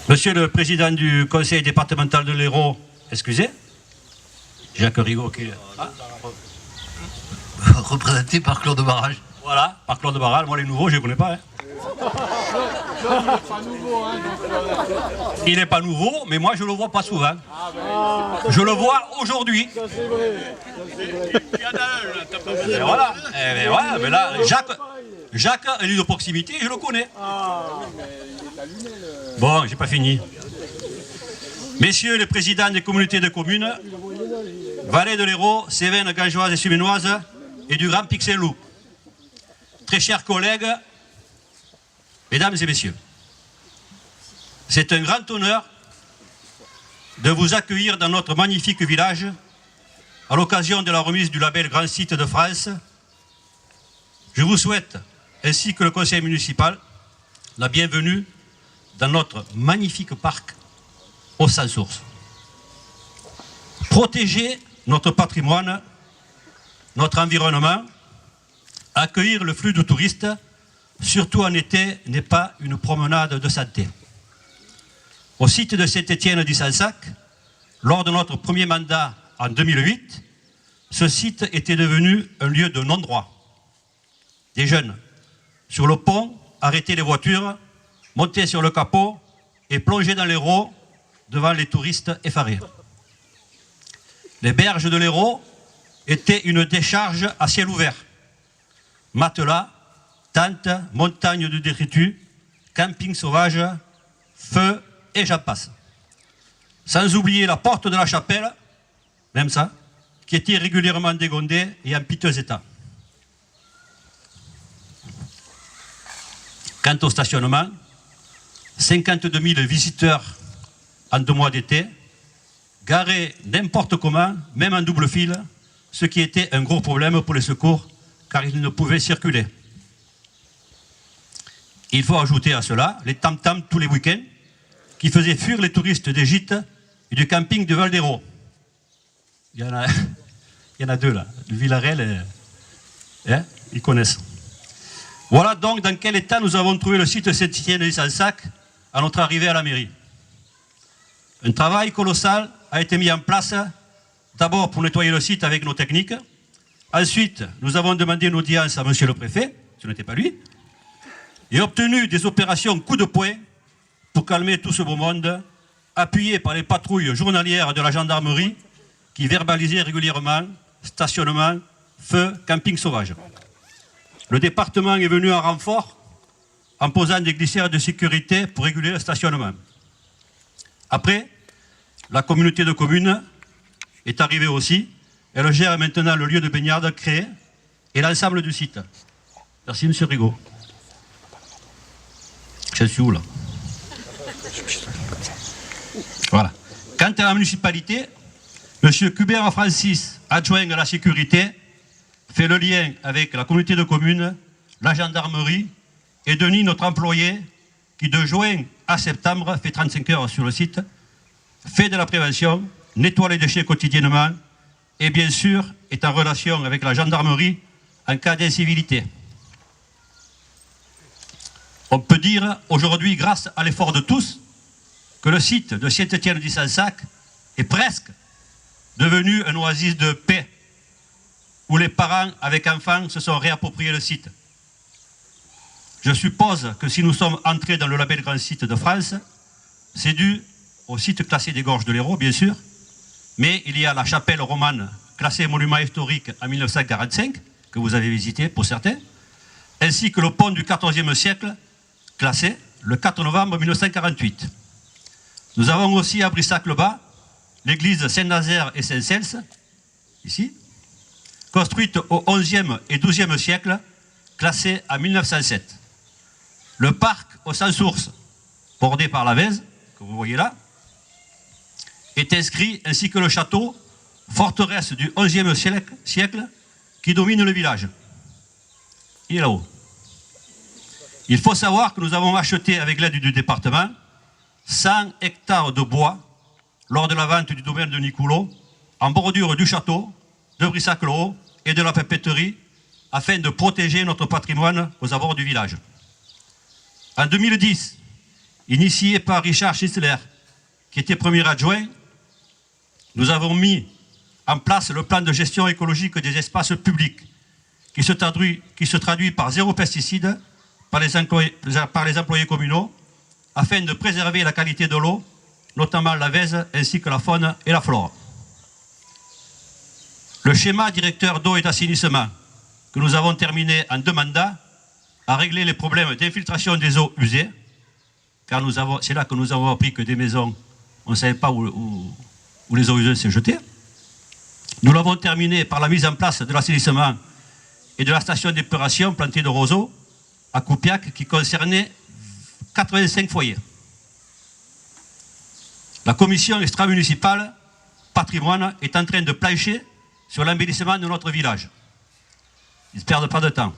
Monsieur le Président du Conseil départemental de l'Hérault, excusez. Jacques Rigaud qui est représenté par Claude Barrage. Voilà, par Claude Barral. Moi les nouveaux, je ne les connais pas. Hein. Il n'est pas nouveau, mais moi je ne le vois pas souvent. Je le vois aujourd'hui. Et voilà. Et voilà, mais là, Jacques, élu de proximité, je le connais. Bon, j'ai pas fini. Messieurs les présidents des communautés de communes, Vallée de l'Hérault, Cévennes, Gangeoise et Suminoise et du Grand Pixel-Loup. Très chers collègues, mesdames et messieurs, c'est un grand honneur de vous accueillir dans notre magnifique village à l'occasion de la remise du label Grand Site de France. Je vous souhaite, ainsi que le conseil municipal, la bienvenue dans notre magnifique parc au Sans Source. Protéger notre patrimoine, notre environnement, accueillir le flux de touristes, surtout en été, n'est pas une promenade de santé. Au site de Saint-Étienne-du-Sansac, lors de notre premier mandat en 2008, ce site était devenu un lieu de non-droit. Des jeunes, sur le pont, arrêtaient les voitures, montaient sur le capot et plongeaient dans l'Hérault devant les touristes effarés. Les berges de l'Hérault étaient une décharge à ciel ouvert. Matelas, tentes, montagnes de détritus, camping sauvage, feu et j'en passe. Sans oublier la porte de la chapelle, même ça, qui était régulièrement dégondée et en piteux état. Quant au stationnement, 52 000 visiteurs en 2 mois d'été, garés n'importe comment, même en double file, ce qui était un gros problème pour les secours, car ils ne pouvaient circuler. Il faut ajouter à cela les tam-tams tous les week-ends, qui faisaient fuir les touristes des gîtes et du camping de Val-d'Hérault. Il y en a 2 là, le Villarel et... ils connaissent. Voilà donc dans quel état nous avons trouvé le site Saint-Étienne-du-Sansac à notre arrivée à la mairie. Un travail colossal a été mis en place, d'abord pour nettoyer le site avec nos techniques. Ensuite, nous avons demandé une audience à monsieur le préfet, ce n'était pas lui, et obtenu des opérations coup de poing pour calmer tout ce beau monde, appuyé par les patrouilles journalières de la gendarmerie qui verbalisaient régulièrement stationnement, feu, camping sauvage. Le département est venu en renfort en posant des glissières de sécurité pour réguler le stationnement. Après, la communauté de communes est arrivée aussi. Elle gère maintenant le lieu de baignade créé et l'ensemble du site. Merci, monsieur Rigaud. Je suis où, là? Voilà. Quant à la municipalité, monsieur Hubert Francis, adjoint à la sécurité, fait le lien avec la communauté de communes, la gendarmerie et Denis, notre employé, qui de juin à septembre fait 35 heures sur le site, fait de la prévention, nettoie les déchets quotidiennement et bien sûr est en relation avec la gendarmerie en cas d'incivilité. On peut dire aujourd'hui, grâce à l'effort de tous, que le site de Saint-Étienne-du-Sansac est presque devenu un oasis de paix, où les parents avec enfants se sont réappropriés le site. Je suppose que si nous sommes entrés dans le label Grand Site de France, c'est dû au site classé des Gorges de l'Hérault, bien sûr, mais il y a la chapelle romane classée monument historique en 1945, que vous avez visité pour certains, ainsi que le pont du XIVe siècle, classé le 4 novembre 1948. Nous avons aussi à Brissac-le-Bas l'église Saint-Nazaire et Saint-Cels, ici, construite au XIe et XIIe siècle, classée en 1907. Le parc au Sans Source, bordé par la Vèze, que vous voyez là, est inscrit, ainsi que le château, forteresse du XIe siècle, qui domine le village. Il est là-haut. Il faut savoir que nous avons acheté, avec l'aide du département, 100 hectares de bois lors de la vente du domaine de Nicoulot, en bordure du château, de Brissac-le-Haut et de la papeterie, afin de protéger notre patrimoine aux abords du village. En 2010, initié par Richard Schnitzler, qui était premier adjoint, nous avons mis en place le plan de gestion écologique des espaces publics, qui se traduit par 0 pesticides par les employés communaux, afin de préserver la qualité de l'eau, notamment la vèse, ainsi que la faune et la flore. Le schéma directeur d'eau et d'assainissement, que nous avons terminé en 2 mandats, a réglé les problèmes d'infiltration des eaux usées, car c'est là que nous avons appris que des maisons, on ne savait pas où les eaux usées s'est jetées. Nous l'avons terminé par la mise en place de l'assainissement et de la station d'épuration plantée de roseaux à Coupiac, qui concernait 85 foyers. La commission extra-municipale patrimoine est en train de plancher sur l'embellissement de notre village. Ils ne perdent pas de temps.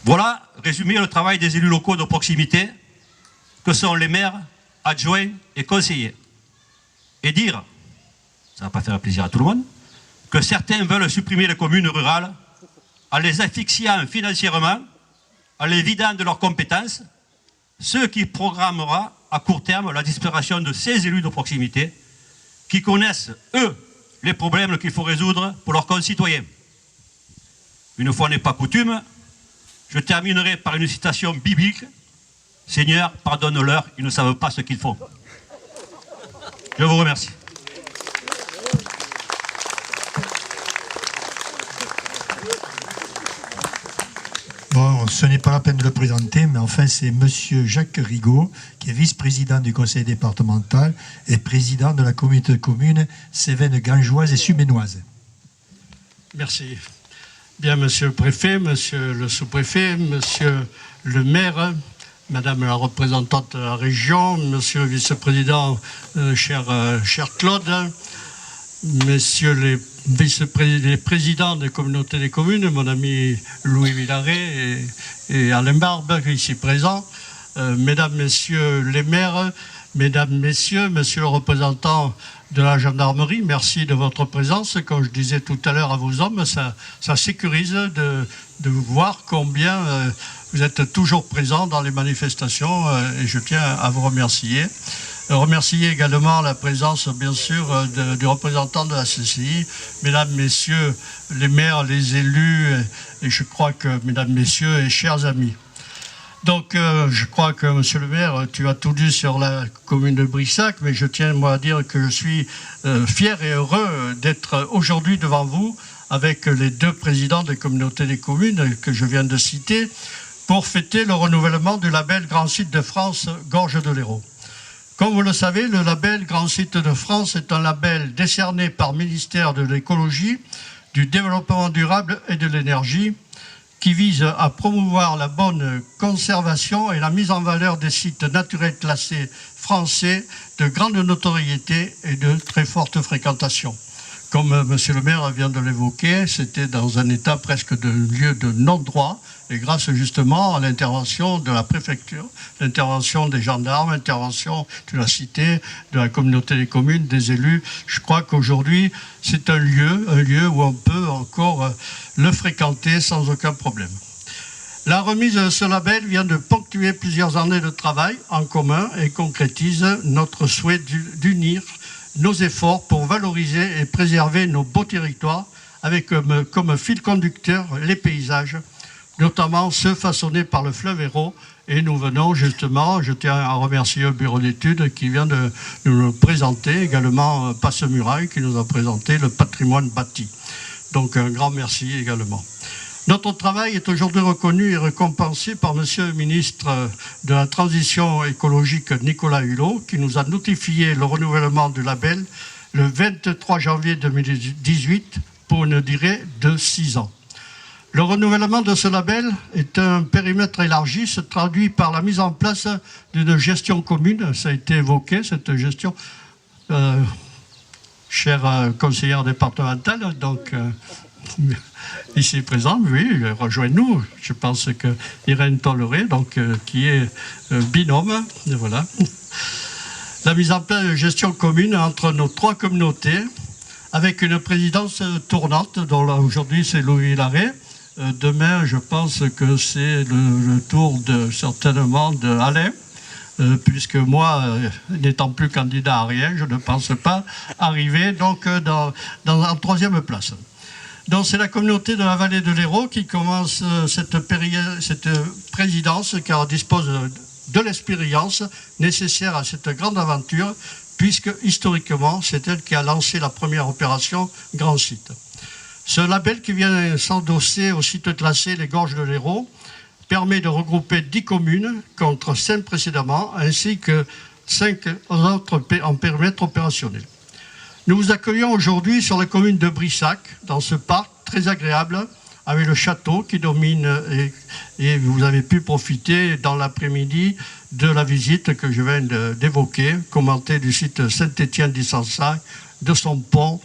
Voilà, résumé, le travail des élus locaux de proximité, que sont les maires, adjoints et conseillers. Et dire, ça ne va pas faire plaisir à tout le monde, que certains veulent supprimer les communes rurales en les asphyxiant financièrement, en les vidant de leurs compétences, ce qui programmera à court terme la disparition de ces élus de proximité qui connaissent, eux, les problèmes qu'il faut résoudre pour leurs concitoyens. Une fois n'est pas coutume, je terminerai par une citation biblique. « Seigneur, pardonne-leur, ils ne savent pas ce qu'ils font. » Je vous remercie. Bon, ce n'est pas la peine de le présenter, mais enfin, c'est Monsieur Jacques Rigaud, qui est vice-président du conseil départemental et président de la communauté de communes Cévennes gangeoise et suménoise. Merci. Bien, Monsieur le préfet, Monsieur le sous-préfet, Monsieur le maire, Madame la représentante de la région, Monsieur le vice-président, cher Claude, Messieurs les présidents des communautés des communes, mon ami Louis Villaret et Alain Barbe, ici présents, Mesdames, Messieurs les maires, Mesdames, Messieurs, Monsieur le représentant de la gendarmerie, merci de votre présence. Comme je disais tout à l'heure à vos hommes, ça sécurise de voir combien vous êtes toujours présents dans les manifestations et je tiens à vous remercier. Remercier également la présence, bien sûr, du représentant de la CCI, Mesdames, Messieurs les maires, les élus, et je crois que, Mesdames, Messieurs et chers amis. Donc, je crois que, Monsieur le maire, tu as tout dit sur la commune de Brissac, mais je tiens, moi, à dire que je suis fier et heureux d'être aujourd'hui devant vous avec les 2 présidents des communautés des communes que je viens de citer pour fêter le renouvellement du label Grand Site de France Gorge de l'Hérault. Comme vous le savez, le label Grand Site de France est un label décerné par le ministère de l'Écologie, du Développement durable et de l'Énergie, qui vise à promouvoir la bonne conservation et la mise en valeur des sites naturels classés français de grande notoriété et de très forte fréquentation. Comme Monsieur le maire vient de l'évoquer, c'était dans un état presque de lieu de non-droit, et grâce justement à l'intervention de la préfecture, l'intervention des gendarmes, l'intervention de la cité, de la communauté des communes, des élus, je crois qu'aujourd'hui c'est un lieu où on peut encore le fréquenter sans aucun problème. La remise de ce label vient de ponctuer plusieurs années de travail en commun et concrétise notre souhait d'unir nos efforts pour valoriser et préserver nos beaux territoires avec comme fil conducteur les paysages, notamment ceux façonnés par le fleuve Hérault. Et nous venons justement, je tiens à remercier le bureau d'études qui vient de nous présenter, également Passe-Muraille qui nous a présenté le patrimoine bâti. Donc un grand merci également. Notre travail est aujourd'hui reconnu et récompensé par Monsieur le ministre de la Transition écologique Nicolas Hulot, qui nous a notifié le renouvellement du label le 23 janvier 2018 pour une durée de 6 ans. Le renouvellement de ce label est un périmètre élargi, se traduit par la mise en place d'une gestion commune. Ça a été évoqué, cette gestion, chère conseillère départementale, donc ici présent, oui, rejoignez-nous. Je pense que Irène Tolleré, donc, qui est binôme, et voilà. La mise en place de gestion commune entre nos 3 communautés, avec une présidence tournante, dont là aujourd'hui c'est Louis Larrey, Demain, je pense que c'est le tour certainement de Alain, puisque moi, n'étant plus candidat à rien, je ne pense pas arriver donc en troisième place. Donc c'est la communauté de la vallée de l'Hérault qui commence cette présidence, car elle dispose de l'expérience nécessaire à cette grande aventure, puisque historiquement, c'est elle qui a lancé la première opération Grand Site. Ce label qui vient s'endosser au site classé Les Gorges de l'Hérault permet de regrouper 10 communes contre 5 précédemment, ainsi que 5 autres en périmètre opérationnel. Nous vous accueillons aujourd'hui sur la commune de Brissac, dans ce parc très agréable, avec le château qui domine, et vous avez pu profiter dans l'après-midi de la visite que je viens d'évoquer, commentée du site Saint-Étienne-d'Issansac, de son pont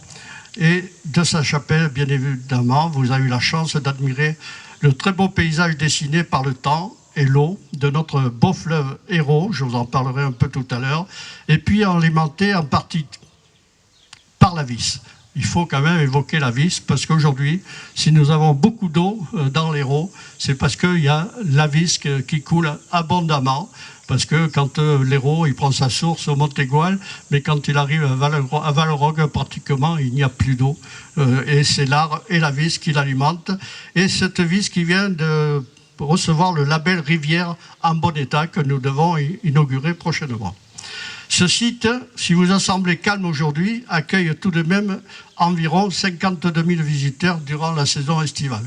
et de sa chapelle, bien évidemment. Vous avez eu la chance d'admirer le très beau paysage dessiné par le temps et l'eau de notre beau fleuve Hérault, je vous en parlerai un peu tout à l'heure, et puis alimenté en partie par la Vis. Il faut quand même évoquer la Vis, parce qu'aujourd'hui, si nous avons beaucoup d'eau dans l'Hérault, c'est parce qu'il y a la Vis qui coule abondamment, parce que quand l'Hérault il prend sa source au Montégoal, mais quand il arrive à Vallerogue, pratiquement, il n'y a plus d'eau. Et c'est l'Ar et la Vis qui l'alimentent. Et cette Vis qui vient de recevoir le label Rivière en bon état que nous devons inaugurer prochainement. Ce site, si vous en semblez calme aujourd'hui, accueille tout de même environ 52 000 visiteurs durant la saison estivale.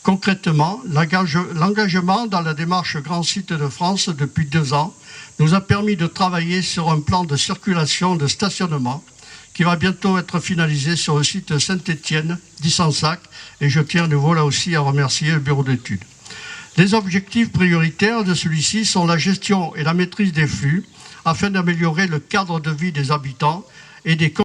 Concrètement, l'engagement dans la démarche Grand Site de France depuis 2 ans nous a permis de travailler sur un plan de circulation de stationnement qui va bientôt être finalisé sur le site Saint-Étienne d'Issansac, et je tiens de nouveau là aussi à remercier le bureau d'études. Les objectifs prioritaires de celui-ci sont la gestion et la maîtrise des flux, afin d'améliorer le cadre de vie des habitants et des